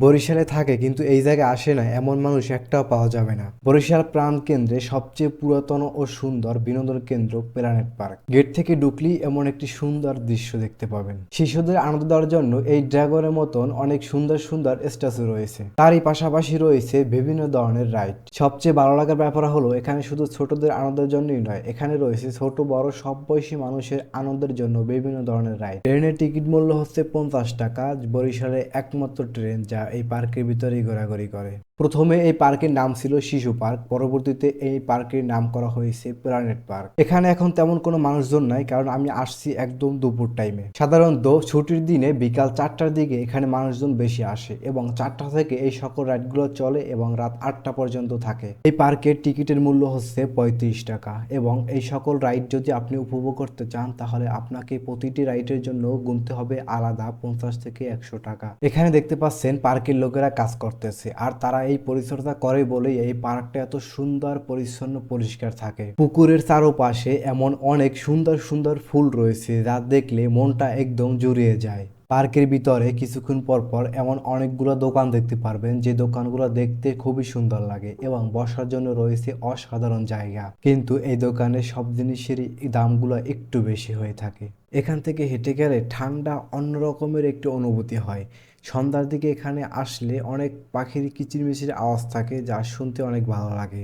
বরিশালে থাকে কিন্তু এই জায়গায় আসে না এমন মানুষ একটাও পাওয়া যাবে না। বরিশাল প্রাণকেন্দ্রে সবচেয়ে পুরাতন ও সুন্দর বিনোদন কেন্দ্র প্ল্যানেট পার্ক। গেট থেকে ঢুকলেই এমন একটি সুন্দর দৃশ্য দেখতে পাবেন। শিশুদের আনন্দ দেওয়ার জন্য এই ড্রাগনের মতন অনেক সুন্দর সুন্দর স্ট্যাচু রয়েছে। তারই পাশাপাশি রয়েছে বিভিন্ন ধরনের রাইড। সবচেয়ে ভালো লাগার ব্যাপার হলো এখানে শুধু ছোটদের আনন্দের জন্যই নয়, এখানে রয়েছে ছোট বড় সব বয়সী মানুষের আনন্দের জন্য বিভিন্ন ধরনের রাইড। ট্রেনের টিকিট মূল্য হচ্ছে 50 টাকা। বরিশালে একমাত্র ট্রেন যা এই পার্কের ভিতরেই ঘোরাঘুরি করে। প্রথমে এই পার্কের নাম ছিল শিশু পার্ক, পরবর্তীতে এই পার্কের নাম করা হয়েছে প্ল্যানেট পার্ক। এখানে এখন তেমন কোনো মানুষজন নাই, কারণ আমি আসছি একদম দুপুর টাইমে। সাধারণত ছুটির দিনে বিকাল 4টার দিকে এখানে মানুষজন বেশি আসে এবং 4টা থেকে এই সকল রাইডগুলো চলে এবং রাত 8টা পর্যন্ত থাকে। এই পার্কের টিকিটের মূল্য হচ্ছে 35 টাকা এবং এই সকল রাইড যদি আপনি উপভোগ করতে চান তাহলে আপনাকে প্রতিটি রাইডের জন্য গুনতে হবে আলাদা 50 থেকে 100 টাকা। এখানে দেখতে পাচ্ছেন পার্কের লোকেরা কাজ করতেছে, আর তারা এই পরিচর্যা করে বলেই এই পার্কটা এত সুন্দর পরিচ্ছন্ন পরিষ্কার থাকে। পুকুরের চারপাশে এমন অনেক সুন্দর সুন্দর ফুল রয়েছে যা দেখলে মনটা একদম জুড়িয়ে যায়। পার্কের ভিতরে কিছুক্ষণ পর পর এমন অনেকগুলো দোকান দেখতে পারবেন যে দোকানগুলো দেখতে খুবই সুন্দর লাগে এবং বসার জন্য রয়েছে অসাধারণ জায়গা, কিন্তু এই দোকানে সব জিনিসেরই দামগুলো একটু বেশি হয়ে থাকে। এখান থেকে হেঁটে গেলে ঠান্ডা অন্যরকমের একটি অনুভূতি হয়। সন্ধ্যার দিকে এখানে আসলে অনেক পাখির কিচিরমিচির আওয়াজ থাকে যা শুনতে অনেক ভালো লাগে।